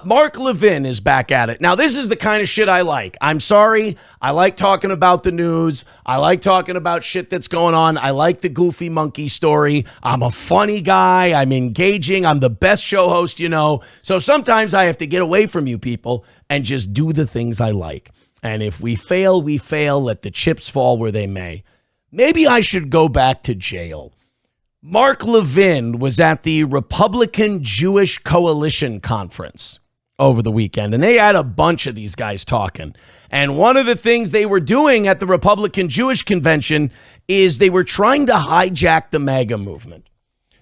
Mark Levin is back at it. Now, this is the kind of shit I like. I'm sorry. I like talking about the news. I like talking about shit that's going on. I like the goofy monkey story. I'm a funny guy. I'm engaging. I'm the best show host you know. So sometimes I have to get away from you people and just do the things I like. And if we fail, we fail. Let the chips fall where they may. Maybe I should go back to jail. Mark Levin was at the Republican Jewish Coalition Conference over the weekend, and they had a bunch of these guys talking. And one of the things they were doing at the Republican Jewish Convention is they were trying to hijack the MAGA movement,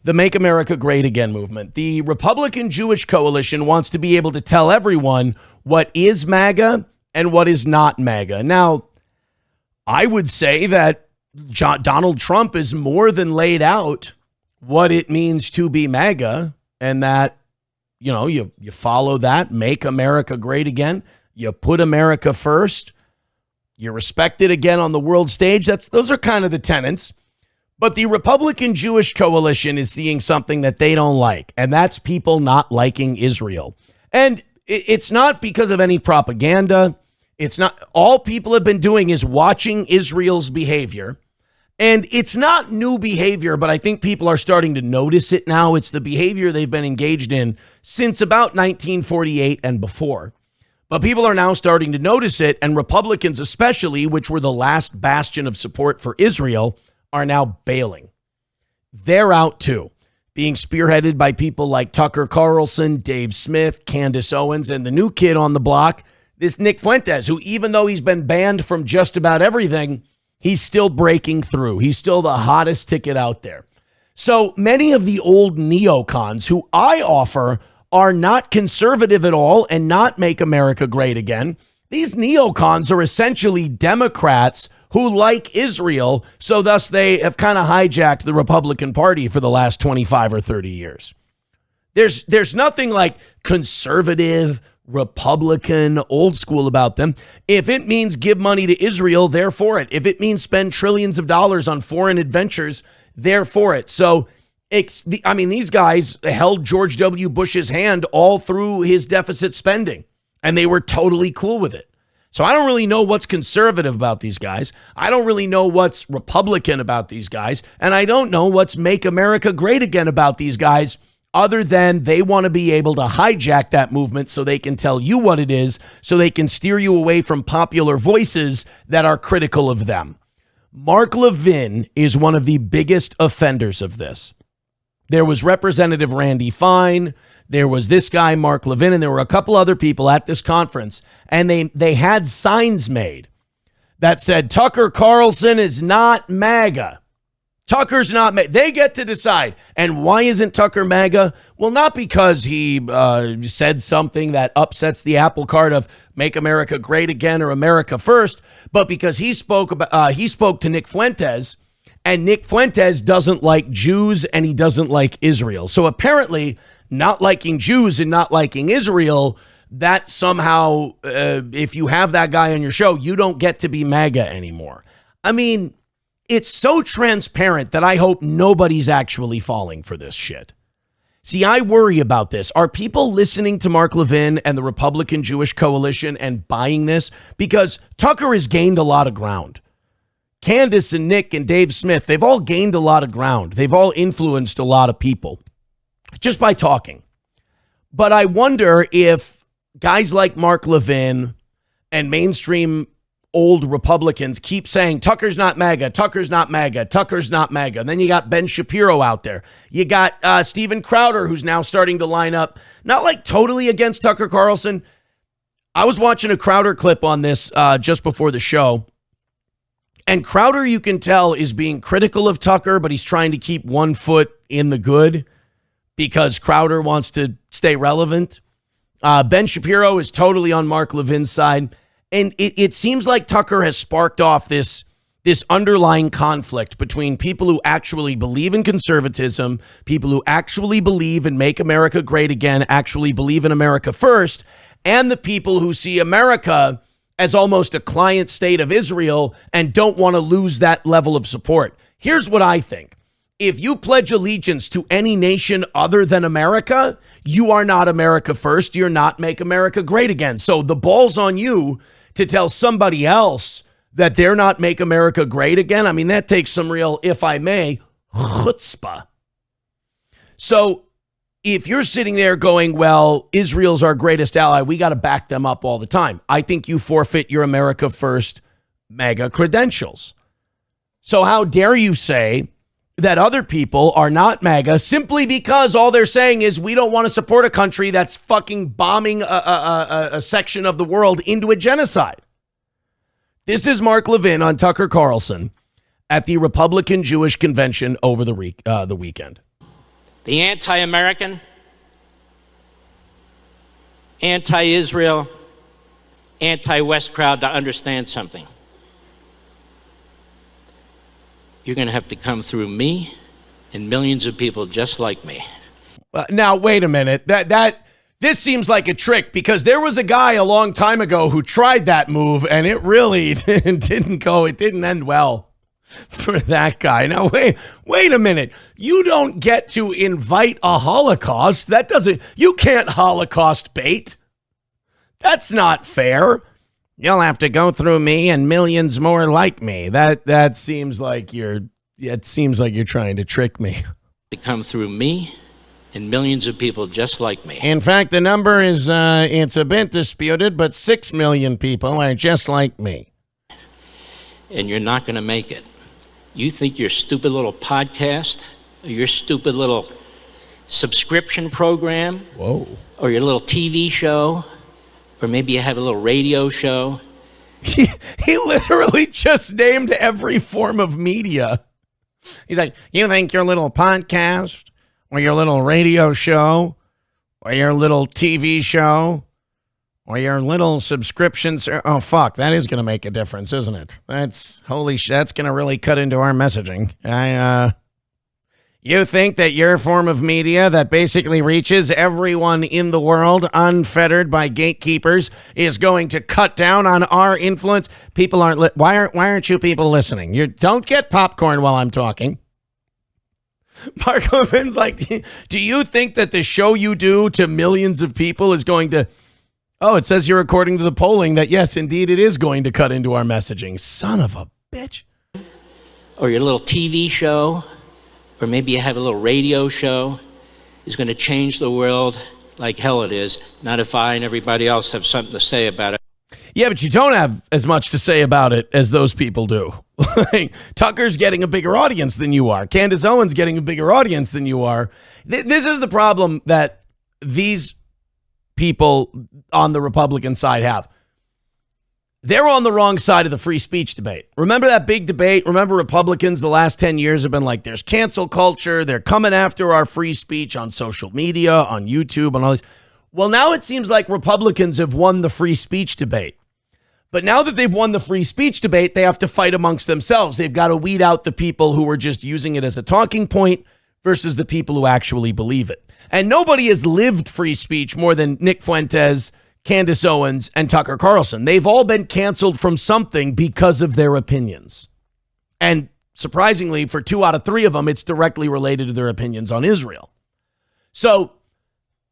the Make America Great Again movement. The Republican Jewish Coalition wants to be able to tell everyone what is MAGA and what is not MAGA. Now, I would say that Donald Trump is more than laid out what it means to be MAGA, and that you follow that, make America great again. You put America first. You're respected again on the world stage. Those are kind of the tenets. But the Republican Jewish Coalition is seeing something that they don't like, and that's people not liking Israel. And it's not because of any propaganda. It's not. All people have been doing is watching Israel's behavior. And it's not new behavior, but I think people are starting to notice it now. It's the behavior they've been engaged in since about 1948 and before. But people are now starting to notice it, and Republicans especially, which were the last bastion of support for Israel, are now bailing. They're out too, being spearheaded by people like Tucker Carlson, Dave Smith, Candace Owens, and the new kid on the block, this Nick Fuentes, who even though he's been banned from just about everything, he's still breaking through. He's still the hottest ticket out there. So many of the old neocons who I offer are not conservative at all and not make America great again. These neocons are essentially Democrats who like Israel, so thus they have kind of hijacked the Republican Party for the last 25 or 30 years. There's nothing like conservative, Republican, old school about them. If it means give money to Israel, they're for it. If it means spend trillions of dollars on foreign adventures, they're for it. So, these guys held George W. Bush's hand all through his deficit spending, and they were totally cool with it. So I don't really know what's conservative about these guys. I don't really know what's Republican about these guys. And I don't know what's Make America Great Again about these guys, other than they want to be able to hijack that movement so they can tell you what it is, so they can steer you away from popular voices that are critical of them. Mark Levin is one of the biggest offenders of this. There was Representative Randy Fine. There was this guy, Mark Levin, and there were a couple other people at this conference, and they had signs made that said, Tucker Carlson is not MAGA. Tucker's not MAGA. They get to decide. And why isn't Tucker MAGA? Well, not because he said something that upsets the apple cart of Make America Great Again or America First, but because he spoke to Nick Fuentes, and Nick Fuentes doesn't like Jews and he doesn't like Israel. So apparently, not liking Jews and not liking Israel, that somehow, if you have that guy on your show, you don't get to be MAGA anymore. I mean, it's so transparent that I hope nobody's actually falling for this shit. See, I worry about this. Are people listening to Mark Levin and the Republican Jewish Coalition and buying this? Because Tucker has gained a lot of ground. Candace and Nick and Dave Smith, they've all gained a lot of ground. They've all influenced a lot of people just by talking. But I wonder if guys like Mark Levin and mainstream old Republicans keep saying, Tucker's not MAGA, Tucker's not MAGA, Tucker's not MAGA. And then you got Ben Shapiro out there. You got Steven Crowder, who's now starting to line up, not like totally against Tucker Carlson. I was watching a Crowder clip on this just before the show. And Crowder, you can tell, is being critical of Tucker, but he's trying to keep one foot in the good because Crowder wants to stay relevant. Ben Shapiro is totally on Mark Levin's side. And it seems like Tucker has sparked off this underlying conflict between people who actually believe in conservatism, people who actually believe in Make America Great Again, actually believe in America First, and the people who see America as almost a client state of Israel and don't want to lose that level of support. Here's what I think. If you pledge allegiance to any nation other than America, you are not America first. You're not Make America Great Again. So the ball's on you to tell somebody else that they're not Make America Great Again. I mean, that takes some real, if I may, chutzpah. So if you're sitting there going, well, Israel's our greatest ally, we got to back them up all the time, I think you forfeit your America First MAGA credentials. So how dare you say that other people are not MAGA simply because all they're saying is we don't want to support a country that's fucking bombing a section of the world into a genocide. This is Mark Levin on Tucker Carlson at the Republican Jewish Convention over the weekend. The anti-American, anti-Israel, anti-West crowd to understand something. You're going to have to come through me and millions of people just like me. Now, wait a minute. This seems like a trick, because there was a guy a long time ago who tried that move and it really didn't go. It didn't end well for that guy. Now, wait a minute. You don't get to invite a Holocaust. You can't Holocaust bait. That's not fair. You'll have to go through me and millions more like me. That seems like you're trying to trick me. To come through me and millions of people just like me. In fact, the number is it's a bit disputed, but 6 million people are just like me. And you're not going to make it. You think your stupid little podcast, or your stupid little subscription program, whoa, or your little TV show, or maybe you have a little radio show. He literally just named every form of media. He's like, you think your little podcast, or your little radio show, or your little TV show, or your little subscriptions? Oh, fuck, that is going to make a difference, isn't it? That's going to really cut into our messaging. You think that your form of media that basically reaches everyone in the world unfettered by gatekeepers is going to cut down on our influence? People aren't. Why aren't you people listening? You don't get popcorn while I'm talking. Mark Levin's like, do you think that the show you do to millions of people is going to... Oh, it says here, according to the polling, that yes, indeed, it is going to cut into our messaging. Son of a bitch. Or your little TV show, or maybe you have a little radio show, is going to change the world like hell it is. Not if I and everybody else have something to say about it. Yeah, but you don't have as much to say about it as those people do. Tucker's getting a bigger audience than you are. Candace Owens getting a bigger audience than you are. This is the problem that these people on the Republican side have. They're on the wrong side of the free speech debate. Remember that big debate? Remember Republicans the last 10 years have been like, there's cancel culture. They're coming after our free speech on social media, on YouTube, on all this. Well, now it seems like Republicans have won the free speech debate. But now that they've won the free speech debate, they have to fight amongst themselves. They've got to weed out the people who are just using it as a talking point versus the people who actually believe it. And nobody has lived free speech more than Nick Fuentes, Candace Owens, and Tucker Carlson. They've all been canceled from something because of their opinions. And surprisingly, for 2 out of 3 of them, it's directly related to their opinions on Israel. So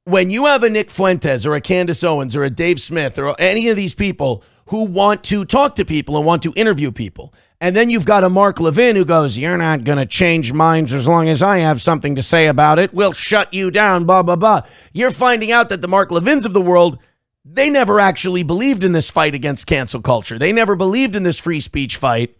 when you have a Nick Fuentes or a Candace Owens or a Dave Smith or any of these people who want to talk to people and want to interview people, and then you've got a Mark Levin who goes, you're not going to change minds as long as I have something to say about it. We'll shut you down, blah, blah, blah. You're finding out that the Mark Levins of the world, they never actually believed in this fight against cancel culture. They never believed in this free speech fight.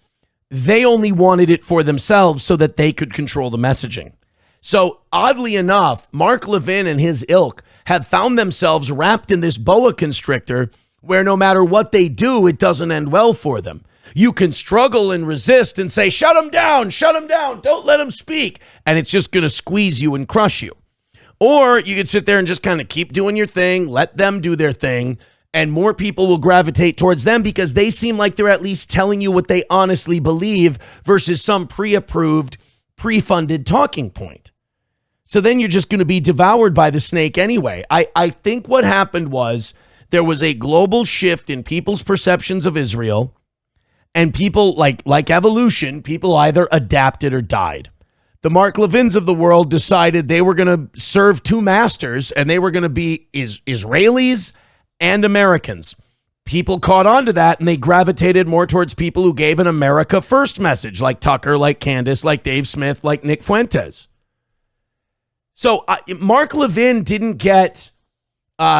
They only wanted it for themselves so that they could control the messaging. So oddly enough, Mark Levin and his ilk have found themselves wrapped in this boa constrictor where no matter what they do, it doesn't end well for them. You can struggle and resist and say, shut them down, don't let them speak. And it's just going to squeeze you and crush you. Or you could sit there and just kind of keep doing your thing, let them do their thing, and more people will gravitate towards them because they seem like they're at least telling you what they honestly believe versus some pre-approved, pre-funded talking point. So then you're just going to be devoured by the snake anyway. I think what happened was there was a global shift in people's perceptions of Israel, and people, like evolution, people either adapted or died. The Mark Levins of the world decided they were going to serve two masters, and they were going to be Israelis and Americans. People caught on to that, and they gravitated more towards people who gave an America first message, like Tucker, like Candace, like Dave Smith, like Nick Fuentes. So Mark Levin didn't get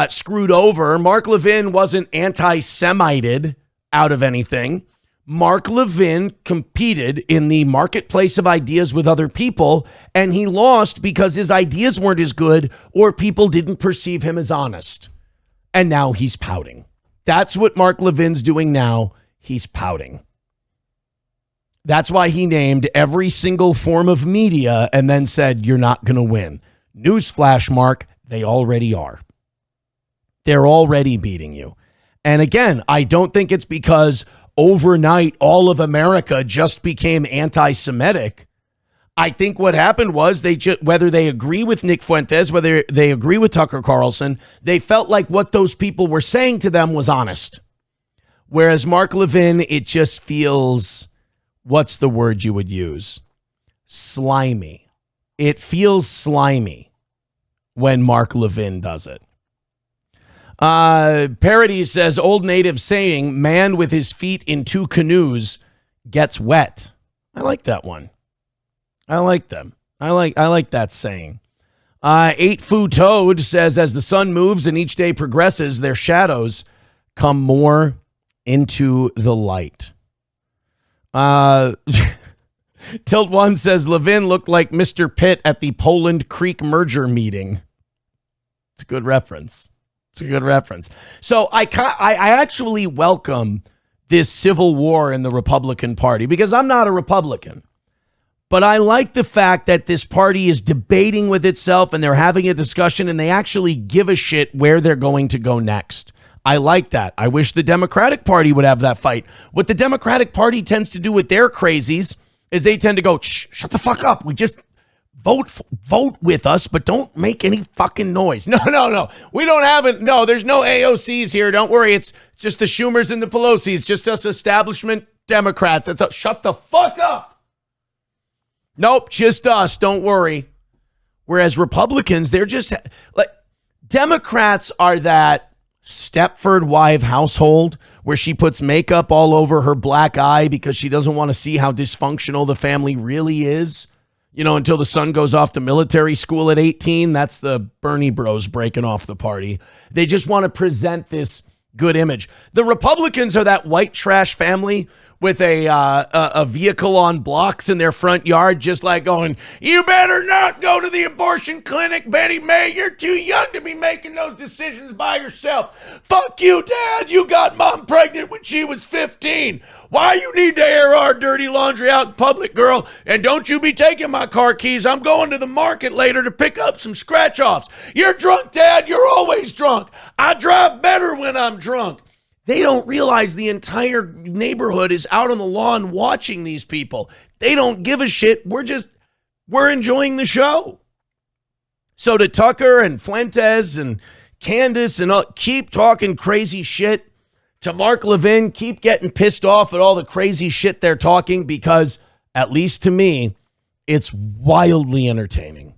screwed over. Mark Levin wasn't anti-Semited out of anything. Mark Levin competed in the marketplace of ideas with other people, and he lost because his ideas weren't as good or people didn't perceive him as honest. And now he's pouting. That's what Mark Levin's doing now. He's pouting. That's why he named every single form of media and then said, you're not going to win. Newsflash, Mark, they already are. They're already beating you. And again, I don't think it's because overnight all of America just became anti-Semitic. I think what happened was whether they agree with Nick Fuentes, whether they agree with Tucker Carlson, they felt like what those people were saying to them was honest. Whereas Mark Levin, it just feels, what's the word you would use? Slimy. It feels slimy when Mark Levin does it. Parody says, old native saying, man with his feet in two canoes gets wet. I like that one. I like them. I like that saying. 8 Fu Toad says, as the sun moves and each day progresses, their shadows come more into the light. Tilt One says, Levin looked like Mr. Pitt at the Poland Creek merger meeting. It's a good reference. It's a good reference. So I actually welcome this civil war in the Republican Party because I'm not a Republican. But I like the fact that this party is debating with itself and they're having a discussion and they actually give a shit where they're going to go next. I like that. I wish the Democratic Party would have that fight. What the Democratic Party tends to do with their crazies is they tend to go, shut the fuck up. We just vote with us, but don't make any fucking noise. No. We don't have it. No, there's no AOCs here. Don't worry. It's just the Schumers and the Pelosi's, just us establishment Democrats. Shut the fuck up. Nope, just us. Don't worry. Whereas Republicans, they're just like Democrats are that Stepford wife household where she puts makeup all over her black eye because she doesn't want to see how dysfunctional the family really is. You know, until the son goes off to military school at 18. That's the Bernie bros breaking off the party. They just want to present this good image. The Republicans are that white trash family with a vehicle on blocks in their front yard, just like going, you better not go to the abortion clinic, Betty May. You're too young to be making those decisions by yourself. Fuck you, Dad. You got Mom pregnant when she was 15. Why you need to air our dirty laundry out in public, girl? And don't you be taking my car keys. I'm going to the market later to pick up some scratch-offs. You're drunk, Dad. You're always drunk. I drive better when I'm drunk. They don't realize the entire neighborhood is out on the lawn watching these people. They don't give a shit. We're enjoying the show. So to Tucker and Fuentes and Candace and all, keep talking crazy shit. To Mark Levin, keep getting pissed off at all the crazy shit they're talking because, at least to me, it's wildly entertaining.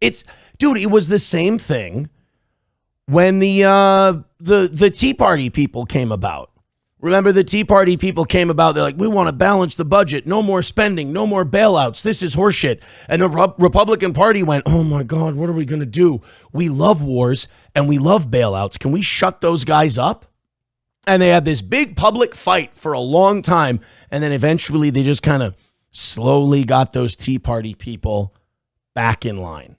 It was the same thing when the Tea Party people came about. Remember, the Tea Party people came about. They're like, we want to balance the budget. No more spending. No more bailouts. This is horseshit. And the Republican Party went, oh, my God, what are we going to do? We love wars and we love bailouts. Can we shut those guys up? And they had this big public fight for a long time. And then eventually they just kind of slowly got those Tea Party people back in line.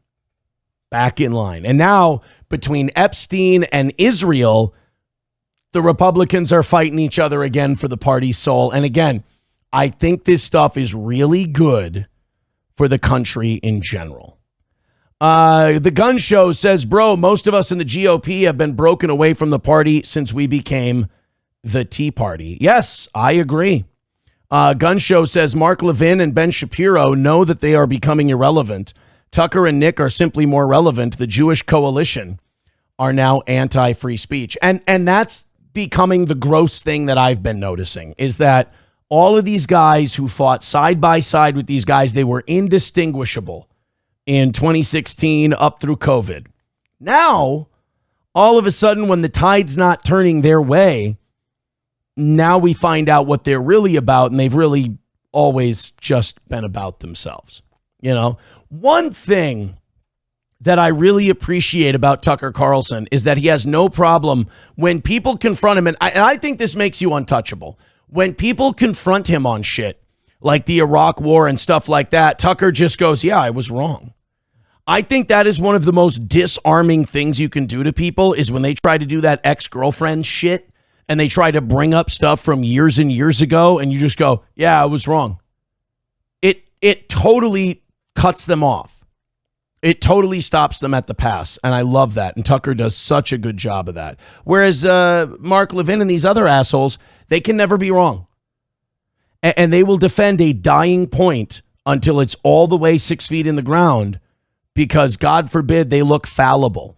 And now between Epstein and Israel, the Republicans are fighting each other again for the party's soul. And again, I think this stuff is really good for the country in general. The Gun Show says, bro, most of us in the GOP have been broken away from the party since we became the Tea Party. Yes, I agree. Gun Show says, Mark Levin and Ben Shapiro know that they are becoming irrelevant. Tucker and Nick are simply more relevant. The Jewish coalition are now anti-free speech. And that's becoming the gross thing that I've been noticing is that All of these guys who fought side by side with these guys, they were indistinguishable in 2016 up through COVID. Now, all of a sudden, when the tide's not turning their way, now we find out what they're really about, and they've really always just been about themselves. You know, one thing that I really appreciate about Tucker Carlson is that he has no problem when people confront him, and I think this makes you untouchable. When people confront him on shit like the Iraq War and stuff like that, Tucker just goes, yeah, I was wrong. I think that is one of the most disarming things you can do to people is when they try to do that ex-girlfriend shit and they try to bring up stuff from years and years ago and you just go, yeah, I was wrong. It totally cuts them off. It totally stops them at the pass, and I love that. And Tucker does such a good job of that. Whereas Mark Levin and these other assholes, they can never be wrong. And they will defend a dying point until it's all the way 6 feet in the ground because, God forbid, they look fallible.